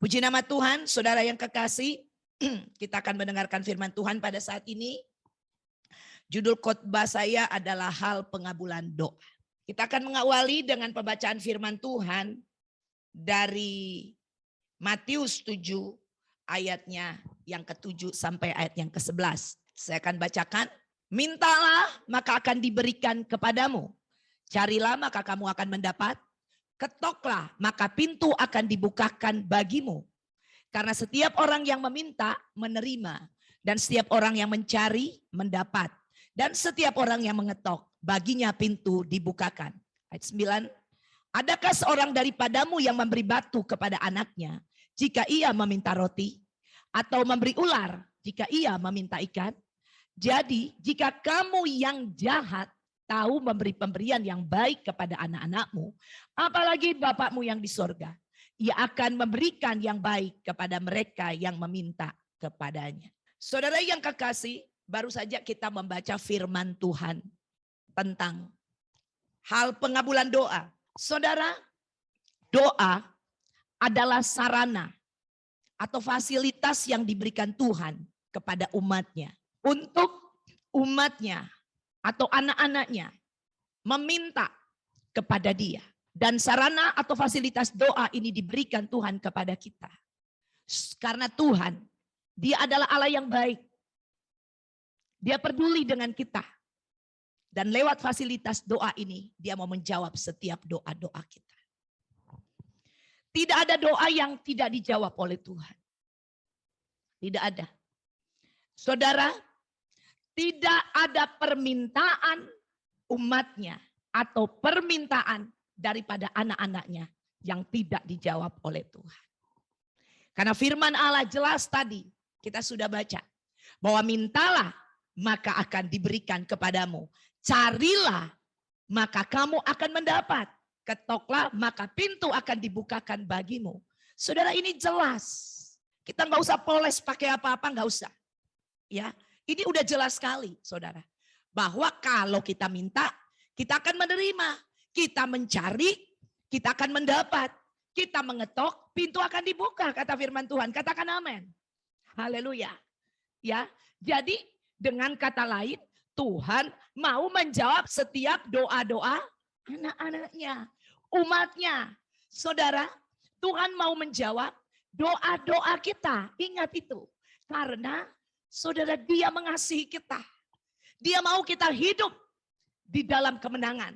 Puji nama Tuhan, saudara yang kekasih, kita akan mendengarkan firman Tuhan pada saat ini. Judul khotbah saya adalah hal pengabulan doa. Kita akan mengawali dengan pembacaan firman Tuhan dari Matius 7 ayatnya yang ke-7 sampai ayat yang ke-11. Saya akan bacakan. Mintalah maka akan diberikan kepadamu. Carilah maka kamu akan mendapat. Ketoklah maka pintu akan dibukakan bagimu. Karena setiap orang yang meminta menerima. Dan setiap orang yang mencari mendapat. Dan setiap orang yang mengetok baginya pintu dibukakan. Ayat 9. Adakah seorang daripadamu yang memberi batu kepada anaknya jika ia meminta roti? Atau memberi ular jika ia meminta ikan? Jadi jika kamu yang jahat tahu memberi pemberian yang baik kepada anak-anakmu, apalagi Bapakmu yang di sorga, ia akan memberikan yang baik kepada mereka yang meminta kepadanya. Saudara yang kekasih, baru saja kita membaca firman Tuhan tentang hal pengabulan doa. Saudara, doa adalah sarana atau fasilitas yang diberikan Tuhan kepada umatnya. Untuk umatnya atau anak-anaknya meminta kepada dia. Dan sarana atau fasilitas doa ini diberikan Tuhan kepada kita. Karena Tuhan, dia adalah Allah yang baik. Dia peduli dengan kita. Dan lewat fasilitas doa ini, dia mau menjawab setiap doa-doa kita. Tidak ada doa yang tidak dijawab oleh Tuhan. Tidak ada. Saudara, tidak ada permintaan umatnya atau permintaan daripada anak-anaknya yang tidak dijawab oleh Tuhan. Karena firman Allah jelas tadi, kita sudah baca. Bahwa mintalah, maka akan diberikan kepadamu. Carilah, maka kamu akan mendapat. Ketoklah, maka pintu akan dibukakan bagimu. Saudara, ini jelas. Kita nggak usah poles pakai apa-apa, nggak usah. Ya, ini udah jelas sekali, saudara. Bahwa kalau kita minta, kita akan menerima. Kita mencari, kita akan mendapat. Kita mengetok, pintu akan dibuka, kata firman Tuhan. Katakan amin. Haleluya. Ya, jadi dengan kata lain, Tuhan mau menjawab setiap doa-doa anak-anaknya, umatnya. Saudara, Tuhan mau menjawab doa-doa kita. Ingat itu. Karena saudara, dia mengasihi kita. Dia mau kita hidup di dalam kemenangan.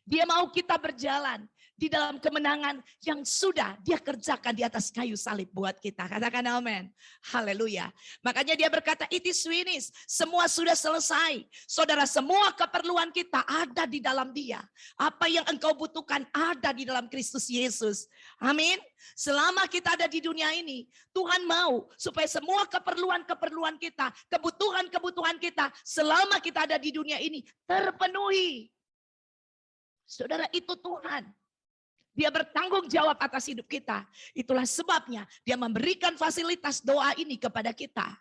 Dia mau kita berjalan di dalam kemenangan yang sudah dia kerjakan di atas kayu salib buat kita. Katakan amin. Haleluya. Makanya dia berkata, it is finished. Semua sudah selesai. Saudara, semua keperluan kita ada di dalam dia. Apa yang engkau butuhkan ada di dalam Kristus Yesus. Amin. Selama kita ada di dunia ini, Tuhan mau supaya semua keperluan-keperluan kita, kebutuhan-kebutuhan kita, selama kita ada di dunia ini, terpenuhi. Saudara, itu Tuhan. Dia bertanggung jawab atas hidup kita. Itulah sebabnya dia memberikan fasilitas doa ini kepada kita.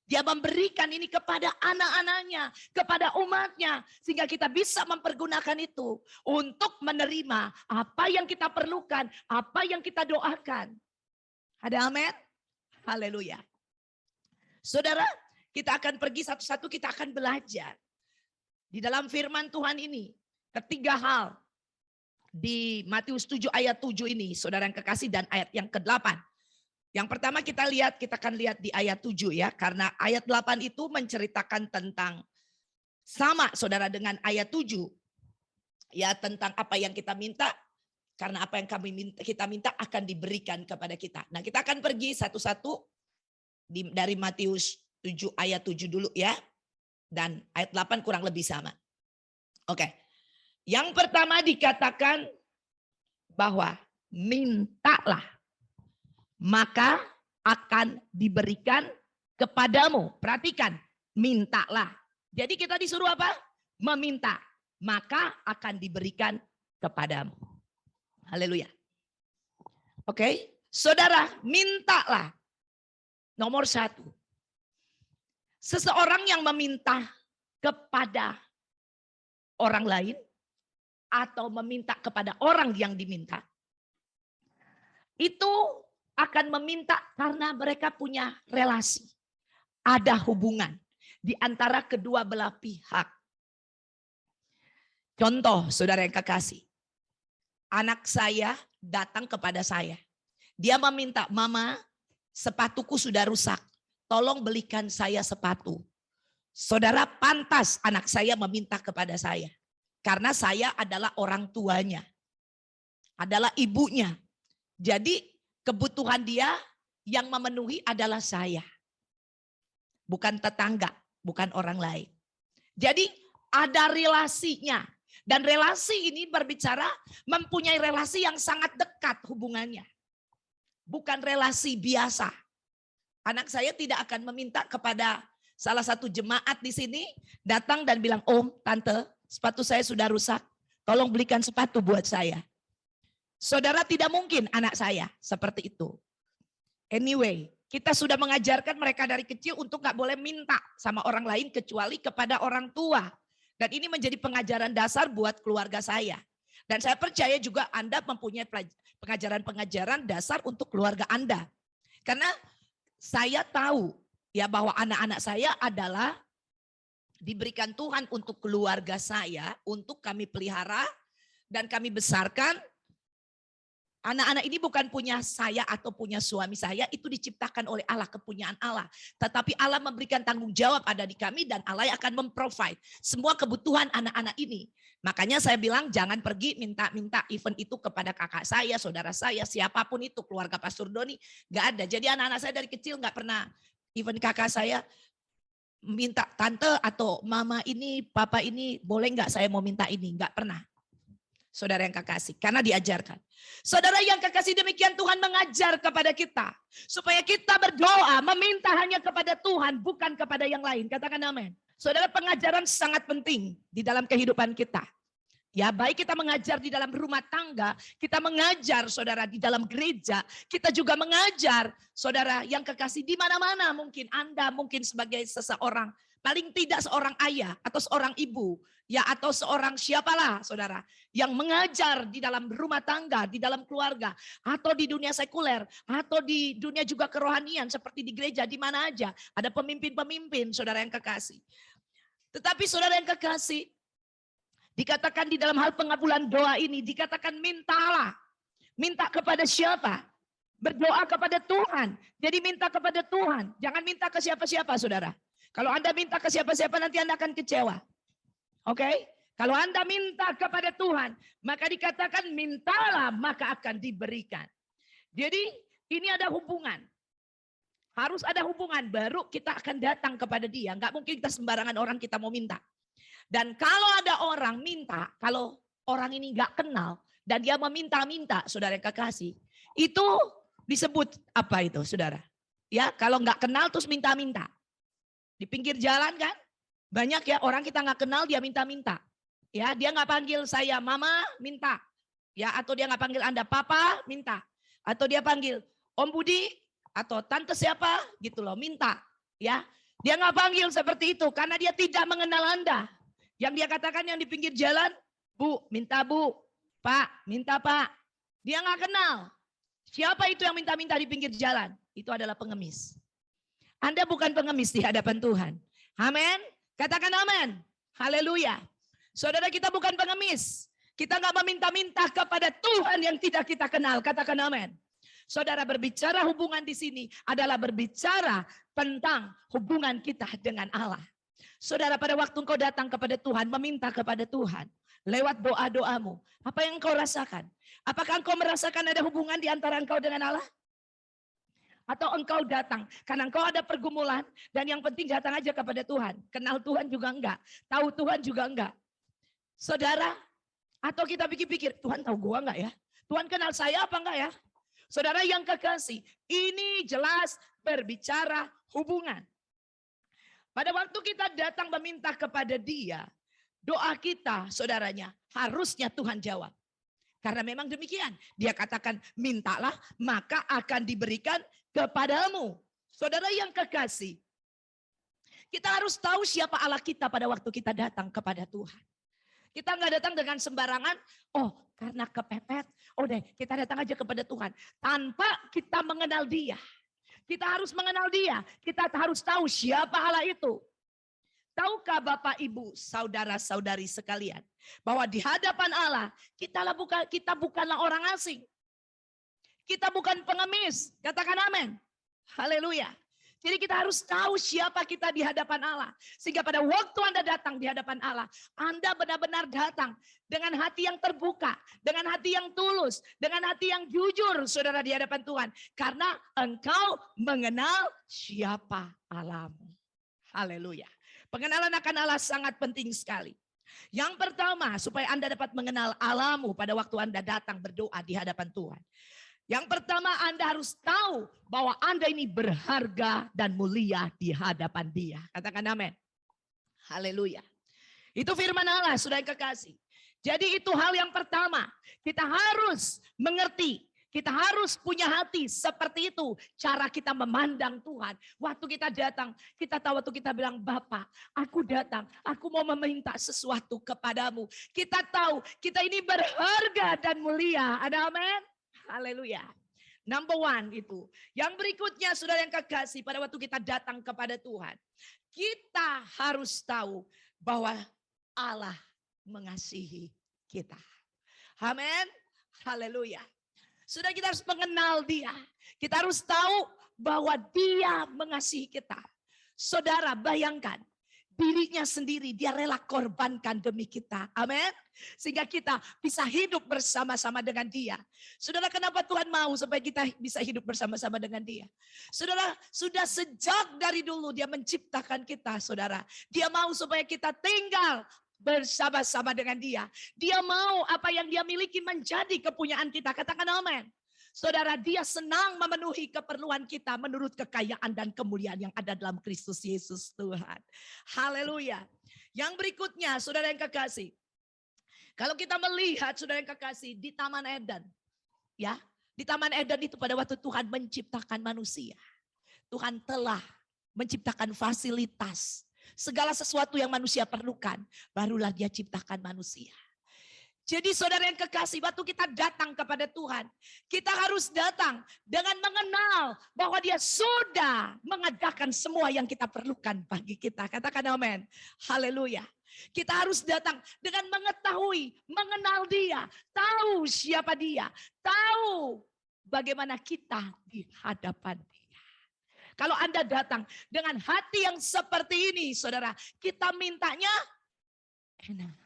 Dia memberikan ini kepada anak-anaknya, kepada umatnya. Sehingga kita bisa mempergunakan itu untuk menerima apa yang kita perlukan, apa yang kita doakan. Ada amin? Haleluya. Saudara, kita akan pergi satu-satu, kita akan belajar. Di dalam firman Tuhan ini, ketiga hal. Di Matius 7 ayat 7 ini, saudara yang kekasih, dan ayat yang ke-8. Yang pertama kita akan lihat di ayat 7 ya. Karena ayat 8 itu menceritakan tentang sama saudara dengan ayat 7. Ya, tentang apa yang kita minta. Karena apa yang kita minta akan diberikan kepada kita. Nah, kita akan pergi satu-satu dari Matius 7 ayat 7 dulu ya. Dan ayat 8 kurang lebih sama. Oke. Yang pertama dikatakan bahwa mintalah, maka akan diberikan kepadamu. Perhatikan, mintalah. Jadi kita disuruh apa? Meminta, maka akan diberikan kepadamu. Haleluya. Oke, saudara, mintalah. Nomor 1. Seseorang yang meminta kepada orang lain, atau meminta kepada orang yang diminta, itu akan meminta karena mereka punya relasi. Ada hubungan di antara kedua belah pihak. Contoh, saudara yang kekasih. Anak saya datang kepada saya. Dia meminta, "Mama, sepatuku sudah rusak. Tolong belikan saya sepatu." Saudara, pantas anak saya meminta kepada saya. Karena saya adalah orang tuanya. Adalah ibunya. Jadi kebutuhan dia yang memenuhi adalah saya. Bukan tetangga, bukan orang lain. Jadi ada relasinya. Dan relasi ini berbicara mempunyai relasi yang sangat dekat hubungannya. Bukan relasi biasa. Anak saya tidak akan meminta kepada salah satu jemaat di sini datang dan bilang, "Om, tante, sepatu saya sudah rusak. Tolong belikan sepatu buat saya." Saudara, tidak mungkin anak saya seperti itu. Anyway, kita sudah mengajarkan mereka dari kecil untuk gak boleh minta sama orang lain kecuali kepada orang tua. Dan ini menjadi pengajaran dasar buat keluarga saya. Dan saya percaya juga Anda mempunyai pengajaran-pengajaran dasar untuk keluarga Anda. Karena saya tahu ya bahwa anak-anak saya adalah diberikan Tuhan untuk keluarga saya, untuk kami pelihara dan kami besarkan. Anak-anak ini bukan punya saya atau punya suami saya, itu diciptakan oleh Allah, kepunyaan Allah. Tetapi Allah memberikan tanggung jawab ada di kami dan Allah yang akan memprovide semua kebutuhan anak-anak ini. Makanya saya bilang jangan pergi minta-minta event itu kepada kakak saya, saudara saya, siapapun itu, keluarga Pastor Doni, gak ada. Jadi anak-anak saya dari kecil gak pernah event kakak saya minta, "Tante atau mama ini, papa ini, boleh gak saya mau minta ini?" Gak pernah. Saudara yang kekasih, karena diajarkan. Saudara yang kekasih, demikian Tuhan mengajar kepada kita. Supaya kita berdoa, meminta hanya kepada Tuhan, bukan kepada yang lain. Katakan amin. Saudara, pengajaran sangat penting di dalam kehidupan kita. Ya, baik kita mengajar di dalam rumah tangga, kita mengajar saudara di dalam gereja, kita juga mengajar saudara yang kekasih di mana-mana mungkin Anda mungkin sebagai seseorang, paling tidak seorang ayah atau seorang ibu, ya atau seorang siapalah saudara yang mengajar di dalam rumah tangga, di dalam keluarga, atau di dunia sekuler, atau di dunia juga kerohanian seperti di gereja, di mana aja ada pemimpin-pemimpin saudara yang kekasih. Tetapi saudara yang kekasih, dikatakan di dalam hal pengabulan doa ini, dikatakan mintalah. Minta kepada siapa? Berdoa kepada Tuhan. Jadi minta kepada Tuhan. Jangan minta ke siapa-siapa saudara. Kalau Anda minta ke siapa-siapa nanti Anda akan kecewa. Oke? Kalau Anda minta kepada Tuhan, maka dikatakan mintalah maka akan diberikan. Jadi ini ada hubungan. Harus ada hubungan baru kita akan datang kepada dia. Enggak mungkin kita sembarangan orang kita mau minta. Dan kalau ada orang minta, kalau orang ini enggak kenal dan dia meminta-minta, saudara yang kekasih, itu disebut apa itu, saudara? Ya, kalau enggak kenal terus minta-minta. Di pinggir jalan kan, banyak ya orang kita enggak kenal dia minta-minta. Ya, dia enggak panggil saya mama, minta. Ya, atau dia enggak panggil Anda papa, minta. Atau dia panggil Om Budi atau tante siapa gitu loh, minta. Ya, dia enggak panggil seperti itu karena dia tidak mengenal Anda. Yang dia katakan yang di pinggir jalan, "Bu, minta Bu. Pak, minta Pak." Dia nggak kenal. Siapa itu yang minta-minta di pinggir jalan? Itu adalah pengemis. Anda bukan pengemis di hadapan Tuhan. Amin. Katakan amin. Haleluya. Saudara, kita bukan pengemis. Kita nggak meminta-minta kepada Tuhan yang tidak kita kenal. Katakan amin. Saudara, berbicara hubungan di sini adalah berbicara tentang hubungan kita dengan Allah. Saudara, pada waktu engkau datang kepada Tuhan, meminta kepada Tuhan, lewat doa-doamu, apa yang engkau rasakan? Apakah engkau merasakan ada hubungan di antara engkau dengan Allah? Atau engkau datang, karena engkau ada pergumulan, dan yang penting datang aja kepada Tuhan. Kenal Tuhan juga enggak, tahu Tuhan juga enggak. Saudara, atau kita pikir-pikir, Tuhan tahu gua enggak ya? Tuhan kenal saya apa enggak ya? Saudara yang kekasih, ini jelas berbicara hubungan. Pada waktu kita datang meminta kepada dia, doa kita saudaranya harusnya Tuhan jawab. Karena memang demikian. Dia katakan mintalah maka akan diberikan kepadamu. Saudara yang kekasih, kita harus tahu siapa Allah kita pada waktu kita datang kepada Tuhan. Kita nggak datang dengan sembarangan, oh karena kepepet, oh deh kita datang aja kepada Tuhan. Tanpa kita mengenal Dia. Kita harus mengenal Dia. Kita harus tahu siapa Allah itu. Tahukah Bapak, Ibu, saudara-saudari sekalian, bahwa di hadapan Allah kita bukanlah orang asing. Kita bukan pengemis. Katakan amin. Haleluya. Jadi kita harus tahu siapa kita di hadapan Allah. Sehingga pada waktu Anda datang di hadapan Allah, Anda benar-benar datang dengan hati yang terbuka, dengan hati yang tulus, dengan hati yang jujur, saudara, di hadapan Tuhan. Karena engkau mengenal siapa Allahmu. Haleluya. Pengenalan akan Allah sangat penting sekali. Yang pertama, supaya Anda dapat mengenal Allahmu pada waktu Anda datang berdoa di hadapan Tuhan. Yang pertama, Anda harus tahu bahwa Anda ini berharga dan mulia di hadapan Dia. Katakan amin. Haleluya. Itu firman Allah, saudara yang kekasih. Jadi itu hal yang pertama. Kita harus mengerti. Kita harus punya hati seperti itu. Cara kita memandang Tuhan. Waktu kita datang, kita tahu waktu kita bilang, Bapak, aku datang. Aku mau meminta sesuatu kepadamu. Kita tahu kita ini berharga dan mulia. Ada amin? Haleluya. Number one itu. Yang berikutnya, saudara yang kekasih, pada waktu kita datang kepada Tuhan, kita harus tahu bahwa Allah mengasihi kita. Amin. Haleluya. Sudah, kita harus mengenal Dia. Kita harus tahu bahwa Dia mengasihi kita. Saudara, bayangkan. Dirinya sendiri, Dia rela korbankan demi kita. Amin. Sehingga kita bisa hidup bersama-sama dengan Dia. Saudara, kenapa Tuhan mau supaya kita bisa hidup bersama-sama dengan Dia? Saudara, sudah sejak dari dulu Dia menciptakan kita, saudara. Dia mau supaya kita tinggal bersama-sama dengan Dia. Dia mau apa yang Dia miliki menjadi kepunyaan kita. Katakan amin. Saudara, Dia senang memenuhi keperluan kita menurut kekayaan dan kemuliaan yang ada dalam Kristus Yesus Tuhan. Haleluya. Yang berikutnya, saudara yang kekasih. Kalau kita melihat, saudara yang kekasih, di Taman Eden. Ya, di Taman Eden itu pada waktu Tuhan menciptakan manusia. Tuhan telah menciptakan fasilitas. Segala sesuatu yang manusia perlukan, barulah Dia ciptakan manusia. Jadi saudara yang kekasih, waktu kita datang kepada Tuhan, kita harus datang dengan mengenal bahwa Dia sudah mengadakan semua yang kita perlukan bagi kita. Katakan amin. Haleluya. Kita harus datang dengan mengetahui, mengenal Dia, tahu siapa Dia, tahu bagaimana kita di hadapan Dia. Kalau Anda datang dengan hati yang seperti ini, saudara, kita mintanya enak.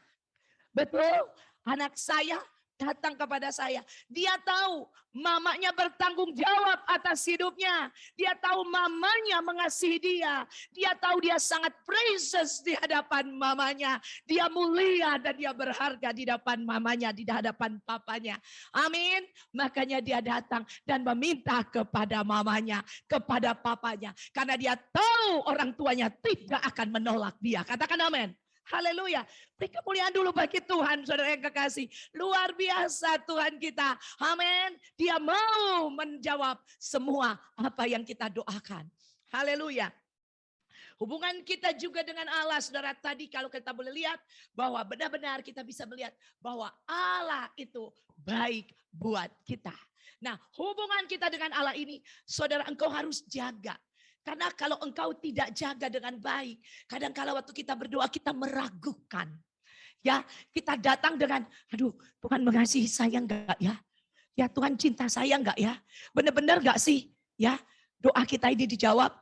Betul? Anak saya datang kepada saya. Dia tahu mamanya bertanggung jawab atas hidupnya. Dia tahu mamanya mengasihi dia. Dia tahu dia sangat precious di hadapan mamanya. Dia mulia dan dia berharga di hadapan mamanya, di hadapan papanya. Amin. Makanya dia datang dan meminta kepada mamanya, kepada papanya. Karena dia tahu orang tuanya tidak akan menolak dia. Katakan amin. Haleluya. Beri kemuliaan dulu bagi Tuhan, saudara yang kekasih. Luar biasa Tuhan kita. Amin. Dia mau menjawab semua apa yang kita doakan. Haleluya. Hubungan kita juga dengan Allah, saudara. Tadi kalau kita boleh lihat bahwa benar-benar kita bisa melihat bahwa Allah itu baik buat kita. Nah, hubungan kita dengan Allah ini, saudara, engkau harus jaga. Karena kalau engkau tidak jaga dengan baik, kadang-kala waktu kita berdoa kita meragukan. Ya, kita datang dengan, aduh, Tuhan mengasihi saya enggak ya? Ya, Tuhan cinta saya enggak ya? Benar-benar enggak sih? Ya, doa kita ini dijawab.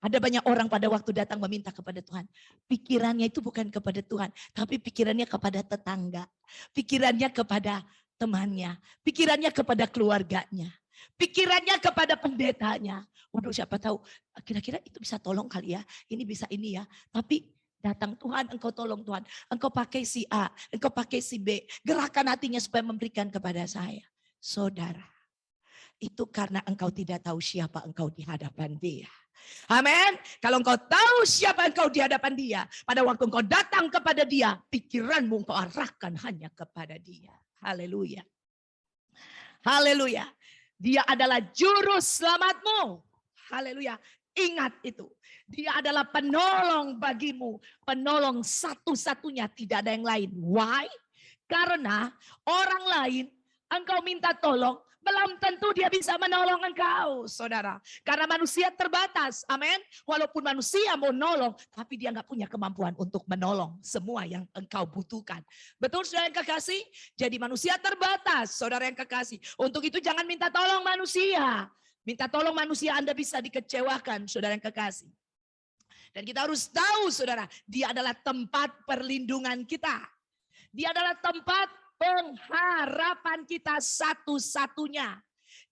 Ada banyak orang pada waktu datang meminta kepada Tuhan. Pikirannya itu bukan kepada Tuhan, tapi pikirannya kepada tetangga. Pikirannya kepada temannya. Pikirannya kepada keluarganya. Pikirannya kepada pendetanya. Waduh, siapa tahu kira-kira itu bisa tolong kali ya. Ini bisa ini ya. Tapi datang Tuhan, engkau tolong Tuhan. Engkau pakai si A, engkau pakai si B. Gerakan hatinya supaya memberikan kepada saya. Saudara, itu karena engkau tidak tahu siapa engkau di hadapan Dia. Amin. Kalau engkau tahu siapa engkau di hadapan Dia, pada waktu engkau datang kepada Dia, pikiranmu engkau arahkan hanya kepada Dia. Haleluya. Haleluya. Dia adalah juru selamatmu. Haleluya. Ingat itu. Dia adalah penolong bagimu. Penolong satu-satunya, tidak ada yang lain. Why? Karena orang lain engkau minta tolong, belum tentu dia bisa menolong engkau, saudara. Karena manusia terbatas, amin. Walaupun manusia mau nolong, tapi dia nggak punya kemampuan untuk menolong semua yang engkau butuhkan. Betul, saudara yang kekasih? Jadi manusia terbatas, saudara yang kekasih. Untuk itu jangan minta tolong manusia. Minta tolong manusia Anda bisa dikecewakan, saudara yang kekasih. Dan kita harus tahu, saudara, dia adalah tempat perlindungan kita. Dia adalah tempat pengharapan kita satu-satunya.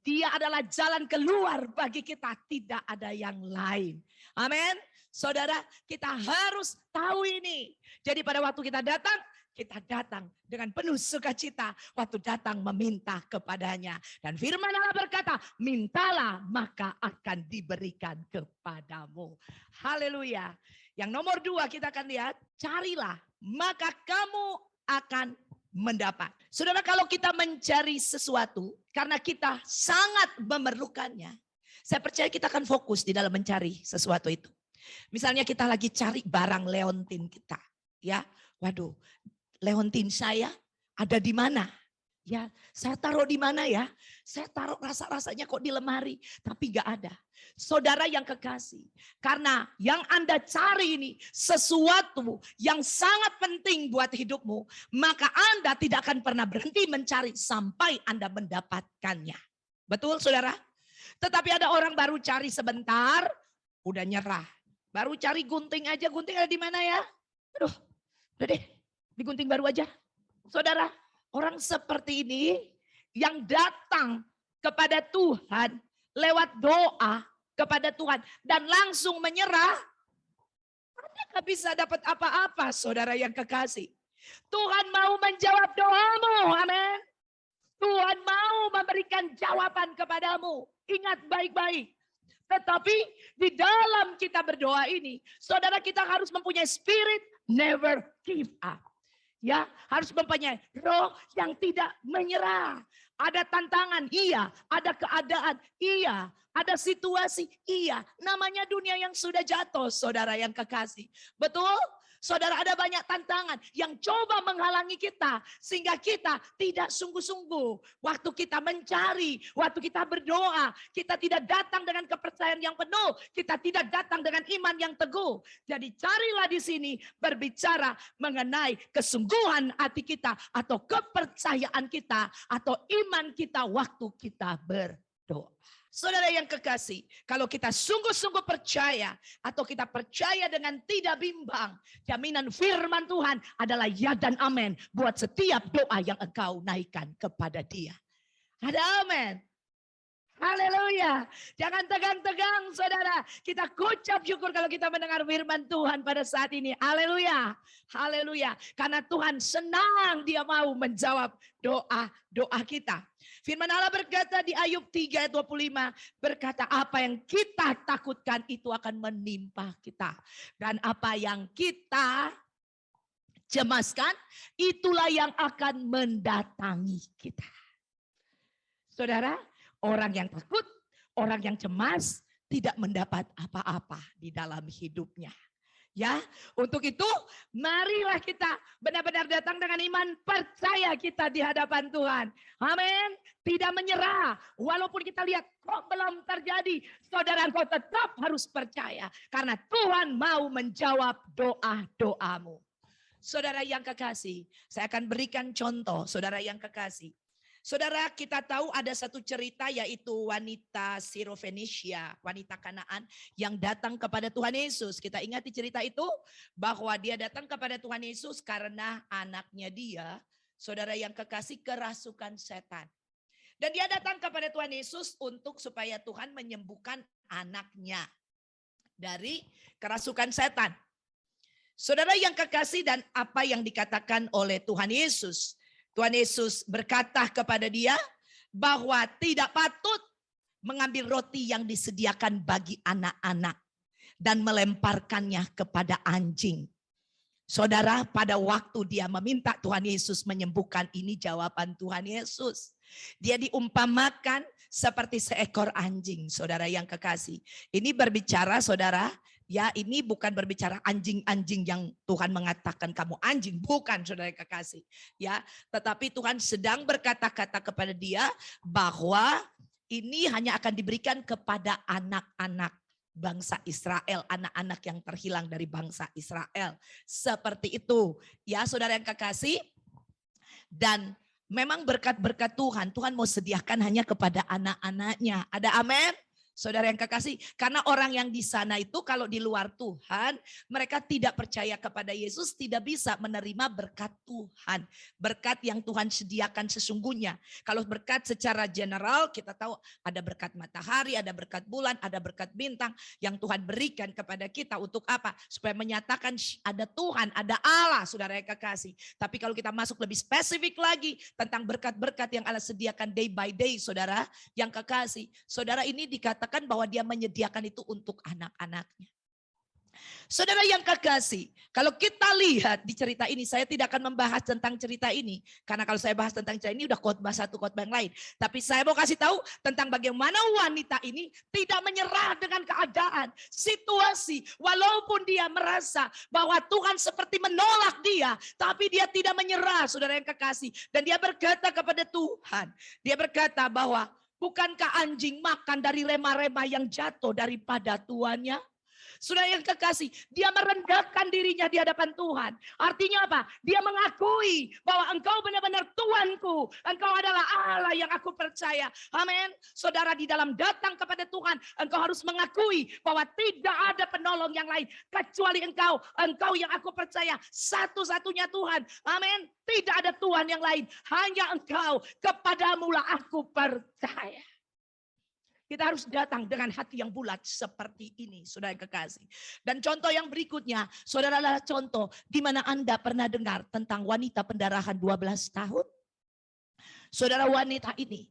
Dia adalah jalan keluar bagi kita, tidak ada yang lain. Amin. Saudara, kita harus tahu ini. Jadi pada waktu kita datang dengan penuh sukacita. Waktu datang meminta kepadanya. Dan firman Allah berkata, mintalah maka akan diberikan kepadamu. Haleluya. Yang nomor 2 kita akan lihat, carilah maka kamu akan mendapat. Saudara, kalau kita mencari sesuatu karena kita sangat memerlukannya, saya percaya kita akan fokus di dalam mencari sesuatu itu. Misalnya kita lagi cari barang leontin kita, ya. Waduh, leontin saya ada di mana? Ya, saya taruh di mana ya? Saya taruh rasa-rasanya kok di lemari, tapi gak ada. Saudara yang kekasih, karena yang Anda cari ini sesuatu yang sangat penting buat hidupmu, maka Anda tidak akan pernah berhenti mencari sampai Anda mendapatkannya. Betul, saudara? Tetapi ada orang baru cari sebentar, udah nyerah. Baru cari gunting aja, gunting ada di mana ya? Aduh, udah deh, digunting baru aja. Saudara, orang seperti ini yang datang kepada Tuhan lewat doa kepada Tuhan dan langsung menyerah, Anda gak bisa dapat apa-apa, saudara yang kekasih. Tuhan mau menjawab doamu, amin. Tuhan mau memberikan jawaban kepadamu. Ingat baik-baik. Tetapi di dalam kita berdoa ini, saudara, kita harus mempunyai spirit never give up. Ya, harus mempunyai roh yang tidak menyerah. Ada tantangan, iya. Ada keadaan, iya. Ada situasi, iya. Namanya dunia yang sudah jatuh, saudara yang kekasih. Betul? Saudara, ada banyak tantangan yang coba menghalangi kita. Sehingga kita tidak sungguh-sungguh. Waktu kita mencari, waktu kita berdoa. Kita tidak datang dengan kepercayaan yang penuh. Kita tidak datang dengan iman yang teguh. Jadi carilah di sini berbicara mengenai kesungguhan hati kita. Atau kepercayaan kita. Atau iman kita waktu kita berdoa. Saudara yang kekasih, kalau kita sungguh-sungguh percaya atau kita percaya dengan tidak bimbang, jaminan firman Tuhan adalah ya dan amin buat setiap doa yang engkau naikkan kepada Dia. Ada amin. Haleluya. Jangan tegang-tegang, saudara. Kita ucap syukur kalau kita mendengar firman Tuhan pada saat ini. Haleluya. Haleluya. Karena Tuhan senang, Dia mau menjawab doa-doa kita. Firman Allah berkata di Ayub 3 ayat 25. Berkata apa yang kita takutkan itu akan menimpa kita. Dan apa yang kita cemaskan itulah yang akan mendatangi kita. Saudara, orang yang takut, orang yang cemas tidak mendapat apa-apa di dalam hidupnya. Ya, untuk itu marilah kita benar-benar datang dengan iman percaya kita di hadapan Tuhan. Amin. Tidak menyerah. Walaupun kita lihat kok belum terjadi, saudara engkau tetap harus percaya karena Tuhan mau menjawab doa-doamu. Saudara yang kekasih, saya akan berikan contoh, saudara yang kekasih. Saudara, kita tahu ada satu cerita yaitu wanita Sirofenisia, wanita Kanaan yang datang kepada Tuhan Yesus. Kita ingat di cerita itu bahwa dia datang kepada Tuhan Yesus karena anaknya dia, saudara yang kekasih, kerasukan setan. Dan dia datang kepada Tuhan Yesus untuk supaya Tuhan menyembuhkan anaknya dari kerasukan setan. Saudara yang kekasih, dan apa yang dikatakan oleh Tuhan Yesus. Tuhan Yesus berkata kepada dia bahwa tidak patut mengambil roti yang disediakan bagi anak-anak dan melemparkannya kepada anjing. Saudara, pada waktu dia meminta Tuhan Yesus menyembuhkan, ini jawaban Tuhan Yesus. Dia diumpamakan seperti seekor anjing, saudara yang kekasih. Ini berbicara, saudara, ya ini bukan berbicara anjing-anjing yang Tuhan mengatakan kamu anjing, bukan, saudara yang kekasih. Ya, tetapi Tuhan sedang berkata-kata kepada dia bahwa ini hanya akan diberikan kepada anak-anak bangsa Israel, anak-anak yang terhilang dari bangsa Israel. Seperti itu. Ya, saudara yang kekasih. Dan memang berkat-berkat Tuhan, Tuhan mau sediakan hanya kepada anak-anaknya. Ada amin? Saudara yang kekasih, karena orang yang di sana itu kalau di luar Tuhan, mereka tidak percaya kepada Yesus, tidak bisa menerima berkat Tuhan. Berkat yang Tuhan sediakan sesungguhnya. Kalau berkat secara general, kita tahu ada berkat matahari, ada berkat bulan, ada berkat bintang yang Tuhan berikan kepada kita. Untuk apa? Supaya menyatakan ada Tuhan, ada Allah, saudara yang kekasih. Tapi kalau kita masuk lebih spesifik lagi tentang berkat-berkat yang Allah sediakan day by day, saudara yang kekasih. Saudara ini dikatakan bahwa dia menyediakan itu untuk anak-anaknya. Saudara yang kekasih, kalau kita lihat di cerita ini, saya tidak akan membahas tentang cerita ini. Karena kalau saya bahas tentang cerita ini, udah khotbah satu, khotbah yang lain. Tapi saya mau kasih tahu tentang bagaimana wanita ini tidak menyerah dengan keadaan, situasi. Walaupun dia merasa bahwa Tuhan seperti menolak dia, tapi dia tidak menyerah, saudara yang kekasih. Dan dia berkata kepada Tuhan, dia berkata bahwa, bukankah anjing makan dari rema-rema yang jatuh daripada tuannya? Saudara yang kekasih, dia merendahkan dirinya di hadapan Tuhan. Artinya apa? Dia mengakui bahwa engkau benar-benar Tuanku. Engkau adalah Allah yang aku percaya. Amin. Saudara, di dalam datang kepada Tuhan, engkau harus mengakui bahwa tidak ada penolong yang lain kecuali engkau. Engkau yang aku percaya, satu-satunya Tuhan. Amin. Tidak ada Tuhan yang lain. Hanya engkau, kepadamulah aku percaya. Kita harus datang dengan hati yang bulat seperti ini, saudara yang kekasih. Dan contoh yang berikutnya, saudara adalah contoh di mana Anda pernah dengar tentang wanita pendarahan 12 tahun. Saudara, wanita ini,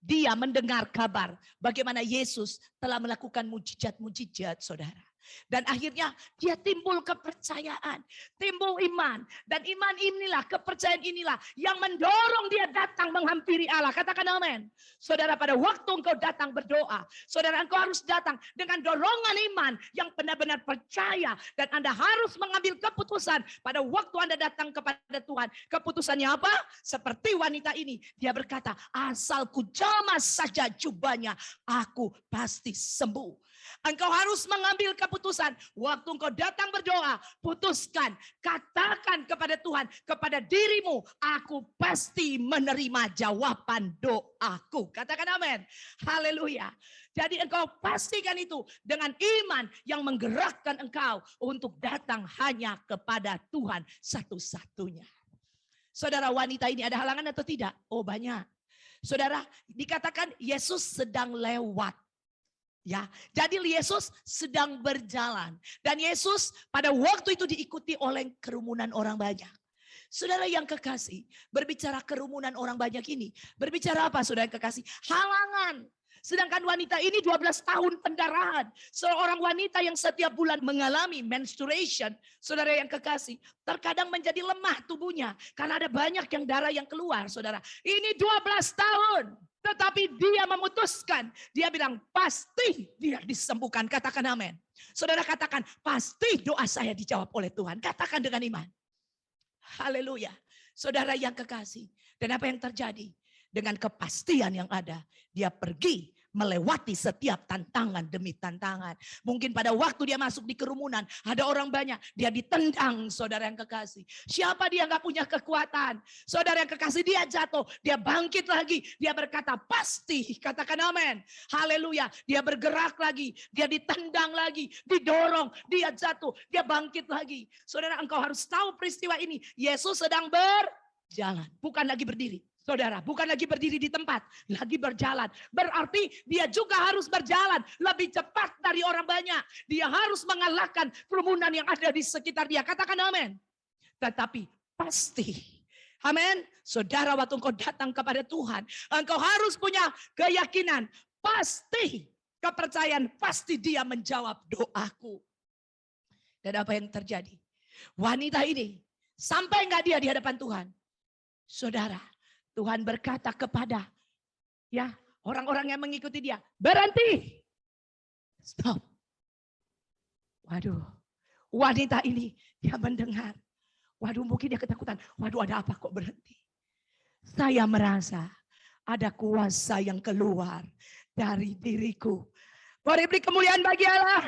dia mendengar kabar bagaimana Yesus telah melakukan mujizat-mujizat, saudara. Dan akhirnya dia timbul kepercayaan, timbul iman. Dan iman inilah, kepercayaan inilah yang mendorong dia datang menghampiri Allah. Katakan amin. Saudara, pada waktu engkau datang berdoa, saudara, engkau harus datang dengan dorongan iman yang benar-benar percaya. Dan Anda harus mengambil keputusan pada waktu Anda datang kepada Tuhan. Keputusannya apa? Seperti wanita ini. Dia berkata, asal ku jamah saja jubahnya, aku pasti sembuh. Engkau harus mengambil keputusan. Waktu engkau datang berdoa, putuskan, katakan kepada Tuhan, kepada dirimu, aku pasti menerima jawaban doaku. Katakan amin. Haleluya. Jadi engkau pastikan itu dengan iman yang menggerakkan engkau untuk datang hanya kepada Tuhan satu-satunya. Saudara, wanita ini ada halangan atau tidak? Oh, banyak. Saudara, dikatakan Yesus sedang lewat. Ya, jadi Yesus sedang berjalan dan Yesus pada waktu itu diikuti oleh kerumunan orang banyak. Saudara yang kekasih, berbicara kerumunan orang banyak ini, berbicara apa saudara yang kekasih? Halangan. Sedangkan wanita ini 12 tahun pendarahan. Seorang wanita yang setiap bulan mengalami menstruation, saudara yang kekasih, terkadang menjadi lemah tubuhnya karena ada banyak yang darah yang keluar, saudara. Ini 12 tahun. Tetapi dia memutuskan, dia bilang pasti dia disembuhkan. Katakan amin. Saudara katakan, pasti doa saya dijawab oleh Tuhan. Katakan dengan iman. Haleluya. Saudara yang kekasih. Dan apa yang terjadi? Dengan kepastian yang ada, dia pergi melewati setiap tantangan demi tantangan. Mungkin pada waktu dia masuk di kerumunan, ada orang banyak, dia ditendang, saudara yang kekasih. Siapa dia nggak punya kekuatan? Saudara yang kekasih, dia jatuh, dia bangkit lagi, dia berkata pasti, katakan amin. Haleluya, dia bergerak lagi, dia ditendang lagi, didorong, dia jatuh, dia bangkit lagi. Saudara, engkau harus tahu peristiwa ini, Yesus sedang berjalan, bukan lagi berdiri. Saudara, bukan lagi berdiri di tempat, lagi berjalan. Berarti dia juga harus berjalan lebih cepat dari orang banyak. Dia harus mengalahkan kerumunan yang ada di sekitar dia. Katakan amin. Tetapi pasti, amin. Saudara, waktu engkau datang kepada Tuhan, engkau harus punya keyakinan. Pasti, kepercayaan, pasti dia menjawab doaku. Dan apa yang terjadi? Wanita ini, sampai enggak dia di hadapan Tuhan? Saudara, Tuhan berkata kepada Orang-orang yang mengikuti dia, berhenti. Stop. Waduh, wanita ini dia mendengar. Waduh, mungkin dia ketakutan. Waduh, ada apa kok berhenti? Saya merasa ada kuasa yang keluar dari diriku. Mari beri kemuliaan bagi Allah.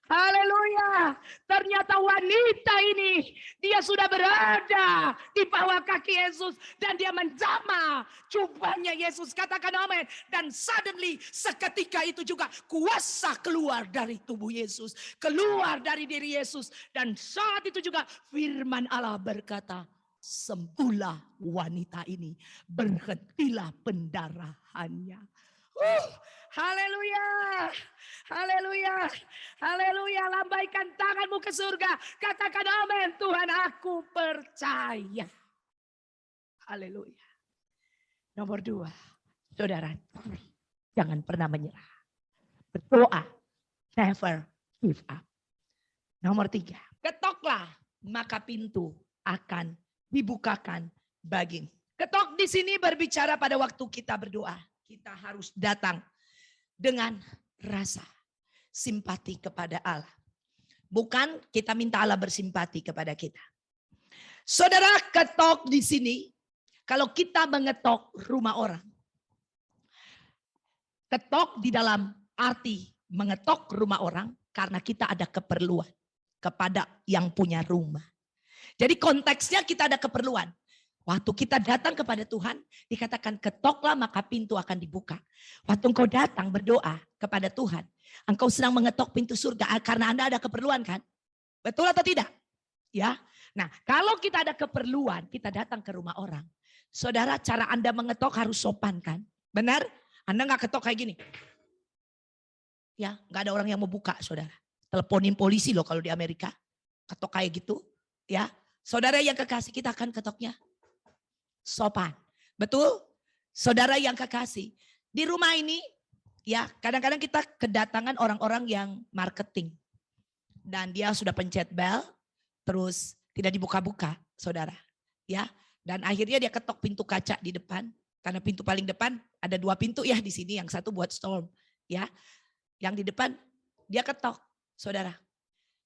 Haleluya. Ternyata wanita ini dia sudah berada di bawah kaki Yesus dan dia menjamah jubahnya Yesus. Katakan amin. Dan suddenly seketika itu juga kuasa keluar dari tubuh Yesus, keluar dari diri Yesus, dan saat itu juga firman Allah berkata, sembuhlah wanita ini, berhentilah pendarahannya. Haleluya. Haleluya. Haleluya. Lambaikan tanganmu ke surga. Katakan amin. Tuhan, aku percaya. Haleluya. Nomor 2. Saudara, jangan pernah menyerah. Berdoa. Never give up. Nomor 3. Ketoklah, maka pintu akan dibukakan bagimu. Ketok di sini berbicara pada waktu kita berdoa. Kita harus datang dengan rasa simpati kepada Allah. Bukan kita minta Allah bersimpati kepada kita. Saudara, ketok di sini, kalau kita mengetok rumah orang. Ketok di dalam arti mengetok rumah orang karena kita ada keperluan kepada yang punya rumah. Jadi konteksnya kita ada keperluan. Waktu kita datang kepada Tuhan, dikatakan ketoklah maka pintu akan dibuka. Waktu engkau datang berdoa kepada Tuhan, engkau sedang mengetok pintu surga karena Anda ada keperluan kan? Betul atau tidak? Ya. Nah, kalau kita ada keperluan, kita datang ke rumah orang. Saudara, cara Anda mengetok harus sopan kan? Benar? Anda nggak ketok kayak gini. Ya, nggak ada orang yang mau buka, saudara. Teleponin polisi loh kalau di Amerika. Ketok kayak gitu, ya. Saudara yang kekasih, kita akan ketoknya sopan. Betul? Saudara yang kekasih. Di rumah ini, ya kadang-kadang kita kedatangan orang-orang yang marketing. Dan dia sudah pencet bel, terus tidak dibuka-buka, saudara. Ya, dan akhirnya dia ketok pintu kaca di depan. Karena pintu paling depan, ada 2 pintu ya di sini. Yang satu buat storm. Ya, yang di depan, dia ketok, saudara.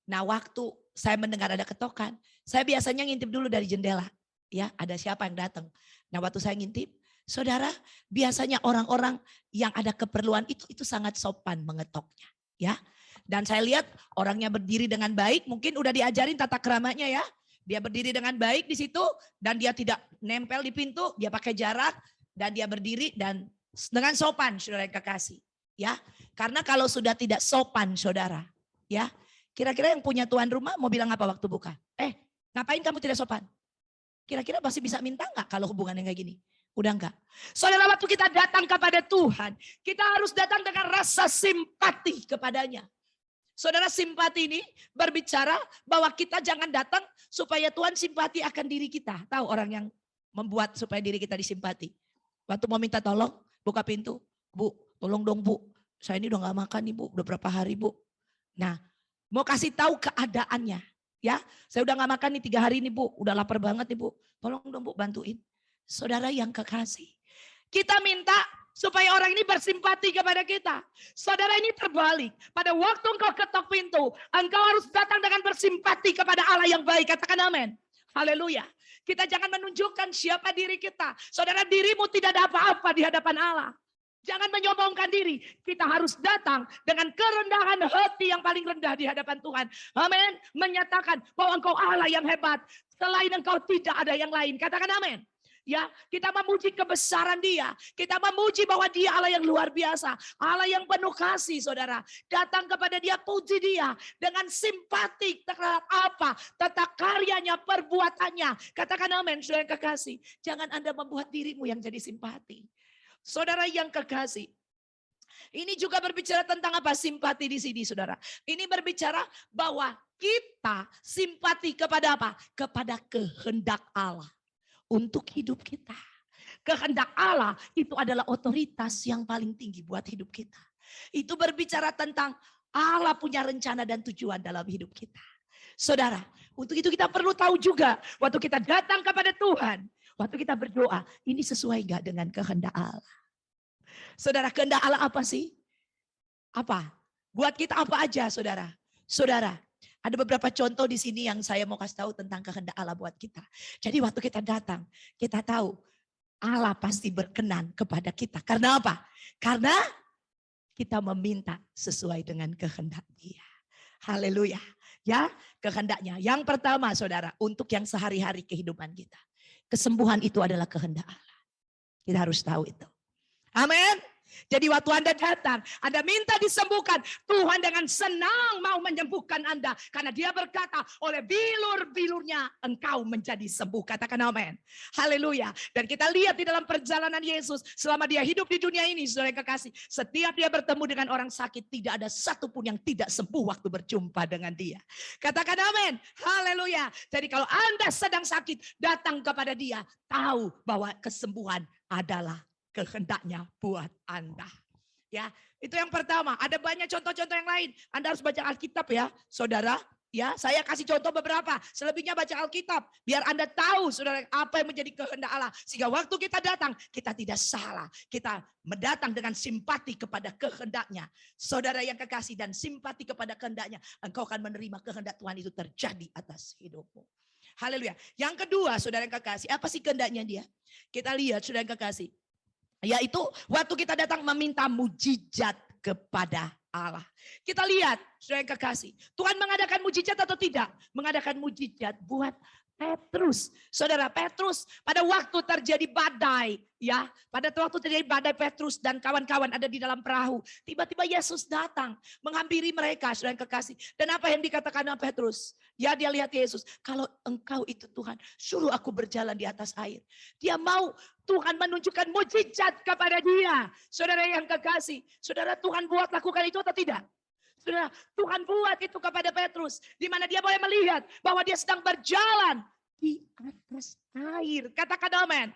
Nah, waktu saya mendengar ada ketokan, saya biasanya ngintip dulu dari jendela. Ya, ada siapa yang datang. Nah, waktu saya ngintip, saudara, biasanya orang-orang yang ada keperluan itu sangat sopan mengetoknya, ya. Dan saya lihat orangnya berdiri dengan baik, mungkin udah diajarin tata keramanya ya. Dia berdiri dengan baik di situ dan dia tidak nempel di pintu, dia pakai jarak dan dia berdiri dan dengan sopan, saudara yang kekasih, ya. Karena kalau sudah tidak sopan, saudara, ya, kira-kira yang punya tuan rumah mau bilang apa waktu buka? Ngapain kamu tidak sopan? Kira-kira masih bisa minta enggak kalau hubungan yang kayak gini? Udah enggak. Saudara, waktu kita datang kepada Tuhan, kita harus datang dengan rasa simpati kepadanya. Saudara, simpati ini berbicara bahwa kita jangan datang supaya Tuhan simpati akan diri kita. Tahu orang yang membuat supaya diri kita disimpati. Waktu mau minta tolong, buka pintu. Bu, tolong dong bu. Saya ini udah gak makan nih bu, udah berapa hari bu. Nah, mau kasih tahu keadaannya. Ya, saya udah gak makan nih 3 hari nih bu, udah lapar banget nih bu. Tolong dong bu bantuin. Saudara yang kekasih, kita minta supaya orang ini bersimpati kepada kita. Saudara, ini terbalik. Pada waktu engkau ketok pintu, engkau harus datang dengan bersimpati kepada Allah yang baik. Katakan amin. Haleluya. Kita jangan menunjukkan siapa diri kita. Saudara, dirimu tidak ada apa-apa di hadapan Allah. Jangan menyombongkan diri. Kita harus datang dengan kerendahan hati yang paling rendah di hadapan Tuhan. Amin. Menyatakan bahwa engkau Allah yang hebat. Selain engkau tidak ada yang lain. Katakan amin. Ya, kita memuji kebesaran Dia. Kita memuji bahwa Dia Allah yang luar biasa. Allah yang penuh kasih, saudara. Datang kepada Dia, puji Dia dengan simpati terhadap apa? Tata karyanya, perbuatannya. Katakan amin, saudara yang kekasih. Jangan Anda membuat dirimu yang jadi simpati. Saudara yang kekasih, ini juga berbicara tentang apa? Simpati di sini, saudara. Ini berbicara bahwa kita simpati kepada apa? Kepada kehendak Allah untuk hidup kita. Kehendak Allah itu adalah otoritas yang paling tinggi buat hidup kita. Itu berbicara tentang Allah punya rencana dan tujuan dalam hidup kita. Saudara, untuk itu kita perlu tahu juga waktu kita datang kepada Tuhan. Waktu kita berdoa, ini sesuai gak dengan kehendak Allah? Saudara, kehendak Allah apa sih? Apa? Buat kita apa aja, saudara? Saudara, ada beberapa contoh di sini yang saya mau kasih tahu tentang kehendak Allah buat kita. Jadi waktu kita datang, kita tahu Allah pasti berkenan kepada kita. Karena apa? Karena kita meminta sesuai dengan kehendak Dia. Haleluya. Ya, kehendaknya. Yang pertama, saudara, untuk yang sehari-hari kehidupan kita. Kesembuhan itu adalah kehendak Allah. Kita harus tahu itu. Amin. Jadi waktu Anda datang, Anda minta disembuhkan, Tuhan dengan senang mau menyembuhkan Anda. Karena Dia berkata, oleh bilur-bilurnya engkau menjadi sembuh. Katakan amin. Haleluya. Dan kita lihat di dalam perjalanan Yesus, selama Dia hidup di dunia ini, saudara yang kekasih, setiap Dia bertemu dengan orang sakit, tidak ada satupun yang tidak sembuh waktu berjumpa dengan Dia. Katakan amin. Haleluya. Jadi kalau Anda sedang sakit, datang kepada Dia, tahu bahwa kesembuhan adalah kehendaknya buat Anda. Ya, itu yang pertama. Ada banyak contoh-contoh yang lain. Anda harus baca Alkitab ya, saudara. Ya, saya kasih contoh beberapa. Selebihnya baca Alkitab biar Anda tahu, saudara, apa yang menjadi kehendak Allah. Sehingga waktu kita datang, kita tidak salah. Kita mendatang dengan simpati kepada kehendaknya. Saudara yang kekasih, dan simpati kepada kehendaknya, engkau akan menerima kehendak Tuhan itu terjadi atas hidupmu. Haleluya. Yang kedua, saudara yang kekasih, apa sih kehendaknya Dia? Kita lihat, saudara yang kekasih. Yaitu waktu kita datang meminta mujizat kepada Allah. Kita lihat, saudara yang kekasih, Tuhan mengadakan mujizat atau tidak? Mengadakan mujizat buat Petrus. Saudara, Petrus pada waktu terjadi badai, ya, pada waktu terjadi badai, Petrus dan kawan-kawan ada di dalam perahu. Tiba-tiba Yesus datang menghampiri mereka, saudara yang kekasih. Dan apa yang dikatakan oleh Petrus? Ya, dia lihat Yesus, kalau engkau itu Tuhan, suruh aku berjalan di atas air. Dia mau Tuhan menunjukkan mujizat kepada dia. Saudara yang kekasih, saudara, Tuhan buat lakukan itu atau tidak? Saudara, Tuhan buat itu kepada Petrus, di mana dia boleh melihat bahwa dia sedang berjalan di atas air. Katakan amin.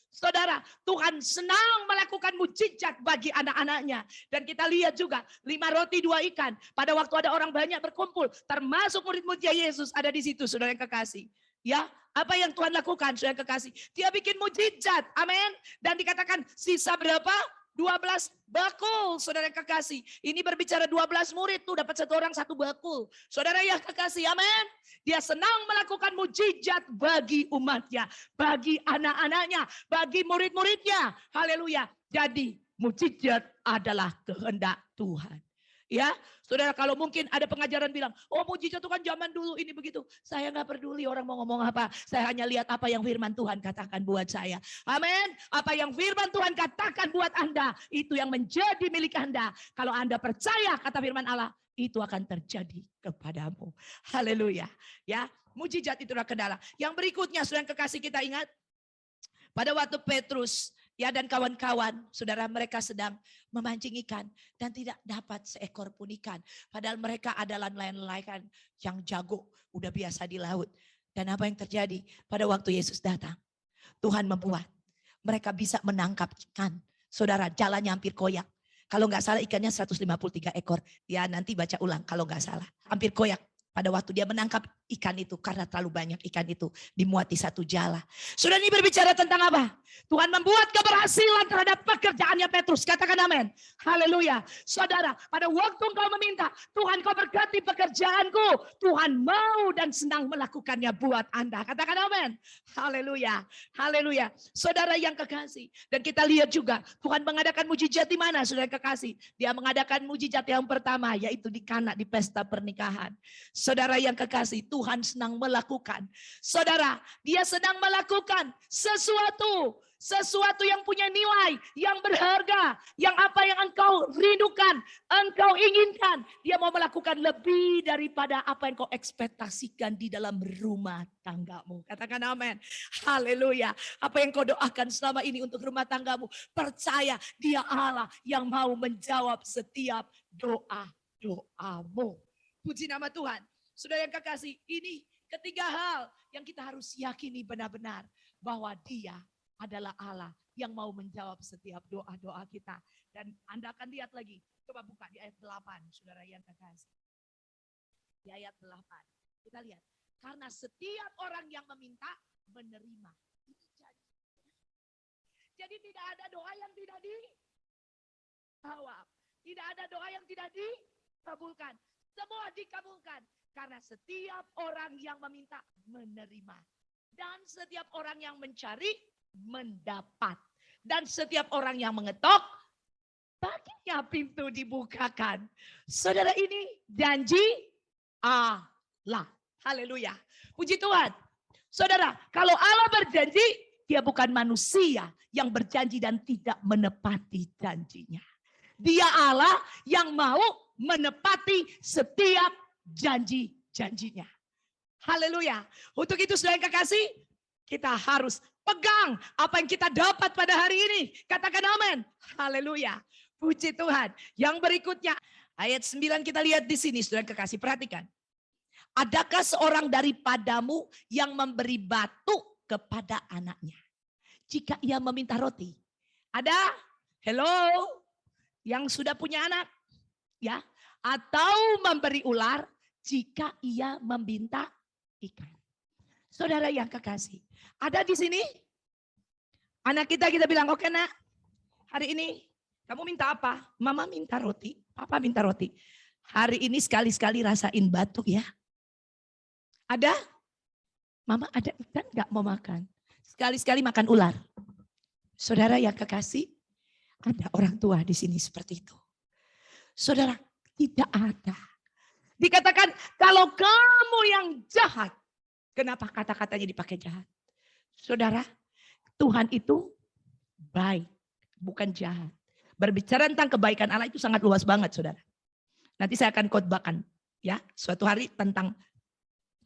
Saudara, Tuhan senang melakukan mujizat bagi anak-anaknya. Dan kita lihat juga 5 roti 2 ikan. Pada waktu ada orang banyak berkumpul, termasuk murid-muridnya Yesus ada di situ, saudara yang kekasih. Ya, apa yang Tuhan lakukan, saudara yang kekasih? Dia bikin mujizat, amin. Dan dikatakan sisa berapa? 12 bakul, saudara yang kekasih. Ini berbicara 12 murid tuh dapat 1 orang 1 bakul. Saudara yang kekasih, amin. Dia senang melakukan mujizat bagi umatnya, bagi anak-anaknya, bagi murid-muridnya. Haleluya. Jadi mujizat adalah kehendak Tuhan. Ya, saudara, kalau mungkin ada pengajaran bilang, oh mujizat itu kan zaman dulu ini begitu. Saya nggak peduli orang mau ngomong apa. Saya hanya lihat apa yang firman Tuhan katakan buat saya. Amin. Apa yang firman Tuhan katakan buat Anda, itu yang menjadi milik Anda. Kalau Anda percaya kata firman Allah, itu akan terjadi kepadamu. Haleluya. Ya, mujizat itulah kendala. Yang berikutnya, saudara yang kekasih, kita ingat pada waktu Petrus ya dan kawan-kawan, saudara, mereka sedang memancing ikan dan tidak dapat seekor pun ikan. Padahal mereka adalah nelayan-nelayan yang jago, udah biasa di laut. Dan apa yang terjadi pada waktu Yesus datang? Tuhan membuat mereka bisa menangkap ikan. Saudara, jalannya hampir koyak. Kalau nggak salah ikannya 153 ekor. Ya nanti baca ulang kalau nggak salah. Hampir koyak. Pada waktu dia menangkap ikan itu, karena terlalu banyak ikan itu dimuat di satu jala. Sudah, ini berbicara tentang apa? Tuhan membuat keberhasilan terhadap pekerjaannya Petrus. Katakan amin. Haleluya. Saudara, pada waktu engkau meminta, Tuhan kau berkati pekerjaanku. Tuhan mau dan senang melakukannya buat Anda. Katakan amin. Haleluya. Haleluya. Saudara yang kekasih. Dan kita lihat juga Tuhan mengadakan mujizat di mana, saudara kekasih? Dia mengadakan mujizat yang pertama, yaitu di Kana, di pesta pernikahan. Saudara yang kekasih, Tuhan senang melakukan. Saudara, dia sedang melakukan sesuatu yang punya nilai, yang berharga, yang apa yang engkau rindukan, engkau inginkan. Dia mau melakukan lebih daripada apa yang kau ekspektasikan di dalam rumah tanggamu. Katakan amin. Haleluya. Apa yang kau doakan selama ini untuk rumah tanggamu, percaya dia Allah yang mau menjawab setiap doa-doamu. Puji nama Tuhan. Saudara yang kekasih, ini ketiga hal yang kita harus yakini benar-benar bahwa Dia adalah Allah yang mau menjawab setiap doa-doa kita. Dan Anda akan lihat lagi, coba buka di ayat 8, saudara yang kekasih. Di ayat 8, kita lihat. Karena setiap orang yang meminta, menerima. Jadi tidak ada doa yang tidak dijawab. Tidak ada doa yang tidak dikabulkan. Semua dikabulkan. Karena setiap orang yang meminta menerima. Dan setiap orang yang mencari mendapat. Dan setiap orang yang mengetok, baginya pintu dibukakan. Saudara, ini janji Allah. Haleluya. Puji Tuhan. Saudara, kalau Allah berjanji, dia bukan manusia yang berjanji dan tidak menepati janjinya. Dia Allah yang mau menepati setiap janji-janjinya. Haleluya. Untuk itu saudara yang kekasih, kita harus pegang apa yang kita dapat pada hari ini. Katakan amin. Haleluya. Puji Tuhan. Yang berikutnya, ayat 9 kita lihat di sini saudara yang kekasih, perhatikan. Adakah seorang daripadamu yang memberi batu kepada anaknya jika ia meminta roti? Ada? Hello? Yang sudah punya anak? Ya? Atau memberi ular jika ia meminta ikan? Saudara yang kekasih, ada di sini? Anak kita bilang, oke nak, hari ini kamu minta apa? Mama minta roti, papa minta roti. Hari ini sekali-sekali rasain batu ya. Ada? Mama ada ikan gak mau makan? Sekali-sekali makan ular. Saudara yang kekasih, ada orang tua di sini seperti itu. Saudara, tidak ada. Dikatakan kalau kamu yang jahat, kenapa kata-katanya dipakai jahat? Saudara, Tuhan itu baik, bukan jahat. Berbicara tentang kebaikan Allah itu sangat luas banget, saudara. Nanti saya akan khotbahkan ya suatu hari tentang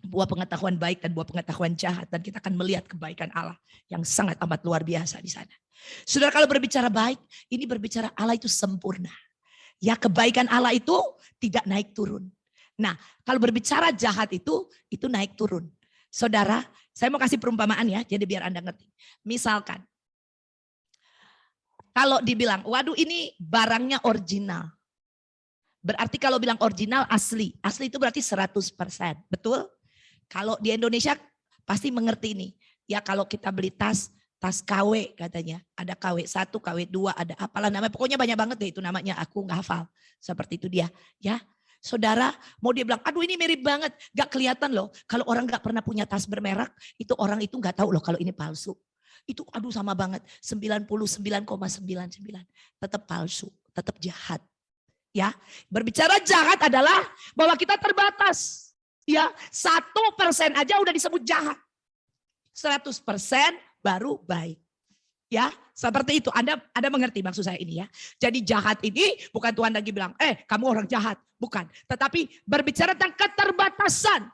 buah pengetahuan baik dan buah pengetahuan jahat. Dan kita akan melihat kebaikan Allah yang sangat amat luar biasa di sana. Saudara, kalau berbicara baik, ini berbicara Allah itu sempurna. Ya, kebaikan Allah itu tidak naik turun. Nah, kalau berbicara jahat itu naik turun. Saudara, saya mau kasih perumpamaan ya, jadi biar Anda ngerti. Misalkan, kalau dibilang, waduh ini barangnya original. Berarti kalau bilang original asli. Asli itu berarti 100%. Betul? Kalau di Indonesia pasti mengerti ini. Ya kalau kita beli tas KW katanya. Ada KW 1, KW 2, ada apalah namanya. Pokoknya banyak banget deh itu namanya. Aku nggak hafal. Seperti itu dia. Ya, saudara mau dia bilang, aduh ini mirip banget. Gak kelihatan loh. Kalau orang gak pernah punya tas bermerek, itu orang itu gak tahu loh kalau ini palsu. Itu aduh sama banget. 99,99. Tetap palsu. Tetap jahat. Ya, berbicara jahat adalah bahwa kita terbatas. Ya, 1% aja udah disebut jahat. 100% baru baik. Ya, seperti itu. Anda mengerti maksud saya ini ya. Jadi jahat ini bukan Tuhan lagi bilang, kamu orang jahat. Bukan. Tetapi berbicara tentang keterbatasan,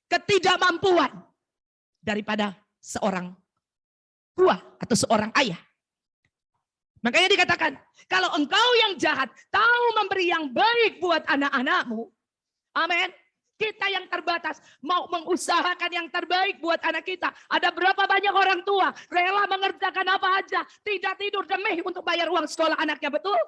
ketidakmampuan daripada seorang tua atau seorang ayah. Makanya dikatakan, kalau engkau yang jahat tahu memberi yang baik buat anak-anakmu. Amin. Kita yang terbatas mau mengusahakan yang terbaik buat anak kita. Ada berapa banyak orang tua rela mengerjakan apa aja. Tidak tidur demi untuk bayar uang sekolah anaknya, betul?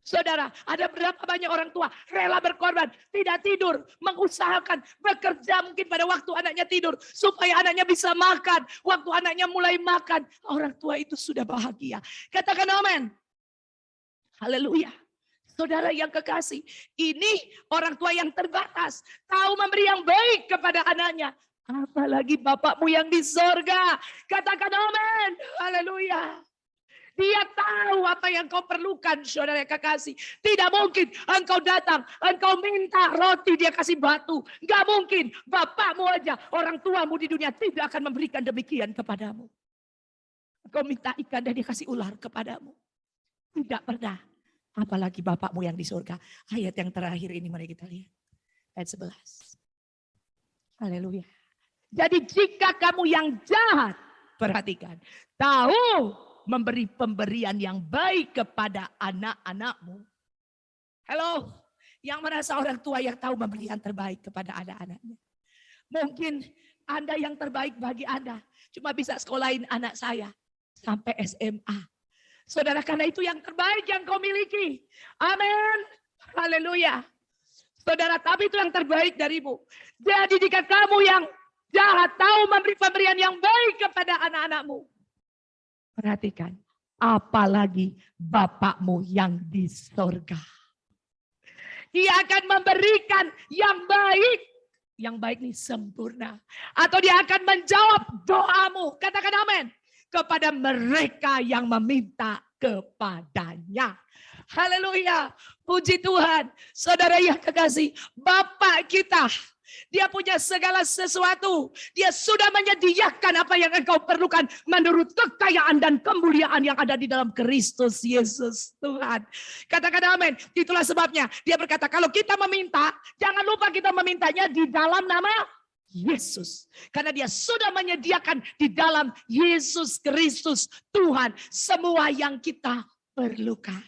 Saudara, ada berapa banyak orang tua rela berkorban. Tidak tidur, mengusahakan, bekerja mungkin pada waktu anaknya tidur. Supaya anaknya bisa makan. Waktu anaknya mulai makan, orang tua itu sudah bahagia. Katakan amin. Haleluya. Saudara yang kekasih, ini orang tua yang terbatas. Tahu memberi yang baik kepada anaknya. Apalagi Bapakmu yang di sorga. Katakan amin. Haleluya. Dia tahu apa yang kau perlukan, saudara yang kekasih. Tidak mungkin engkau datang, engkau minta roti, dia kasih batu. Gak mungkin, Bapakmu aja, orang tuamu di dunia tidak akan memberikan demikian kepadamu. Engkau minta ikan dan dia kasih ular kepadamu. Tidak pernah. Apalagi Bapakmu yang di surga. Ayat yang terakhir ini mari kita lihat. Ayat 11. Haleluya. Jadi jika kamu yang jahat, perhatikan. Tahu memberi pemberian yang baik kepada anak-anakmu. Halo. Yang merasa orang tua yang tahu memberi yang terbaik kepada anak-anaknya. Mungkin Anda yang terbaik bagi Anda. Cuma bisa sekolahin anak saya. Sampai SMA. Saudara, karena itu yang terbaik yang kau miliki. Amin. Haleluya. Saudara, tapi itu yang terbaik darimu. Jadi jika kamu yang jahat tahu memberi pemberian yang baik kepada anak-anakmu. Perhatikan. apalagi Bapakmu yang di sorga. Dia akan memberikan yang baik. Yang baik ini sempurna. Atau dia akan menjawab doamu. Katakan amin. Kepada mereka yang meminta kepadanya. Haleluya. Puji Tuhan. Saudara yang kekasih. Bapak kita. Dia punya segala sesuatu. Dia sudah menyediakan apa yang engkau perlukan menurut kekayaan dan kemuliaan yang ada di dalam Kristus Yesus Tuhan. Katakan amin. Itulah sebabnya dia berkata kalau kita meminta, jangan lupa kita memintanya di dalam nama Yesus. Karena dia sudah menyediakan di dalam Yesus Kristus Tuhan semua yang kita perlukan.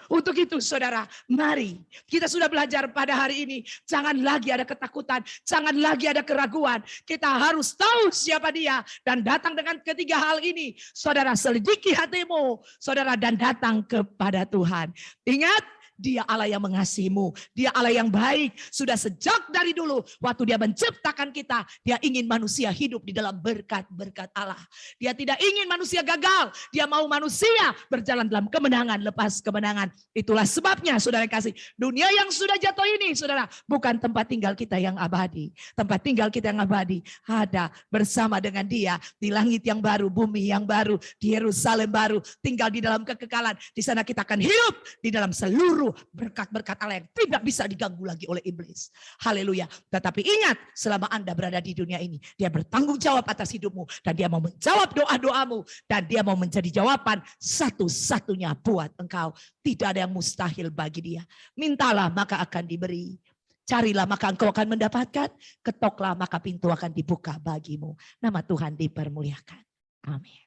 Untuk itu saudara, mari kita sudah belajar pada hari ini. Jangan lagi ada ketakutan, jangan lagi ada keraguan. Kita harus tahu siapa dia dan datang dengan ketiga hal ini. Saudara, selidiki hatimu, saudara, dan datang kepada Tuhan. Ingat, dia Allah yang mengasihimu. Dia Allah yang baik. Sudah sejak dari dulu. Waktu dia menciptakan kita. Dia ingin manusia hidup di dalam berkat-berkat Allah. Dia tidak ingin manusia gagal. Dia mau manusia berjalan dalam kemenangan lepas kemenangan. Itulah sebabnya saudara kasih. Dunia yang sudah jatuh ini saudara. Bukan tempat tinggal kita yang abadi. Tempat tinggal kita yang abadi. Ada bersama dengan dia. Di langit yang baru. Bumi yang baru. Di Yerusalem baru. Tinggal di dalam kekekalan. Di sana kita akan hidup. Di dalam seluruh berkat-berkat Allah yang tidak bisa diganggu lagi oleh iblis. Haleluya. Tetapi ingat, selama Anda berada di dunia ini, dia bertanggung jawab atas hidupmu. Dan dia mau menjawab doa-doamu. Dan dia mau menjadi jawaban satu-satunya buat engkau. Tidak ada yang mustahil bagi dia. Mintalah maka akan diberi. Carilah maka engkau akan mendapatkan. Ketoklah maka pintu akan dibuka bagimu. Nama Tuhan dipermuliakan. Amin.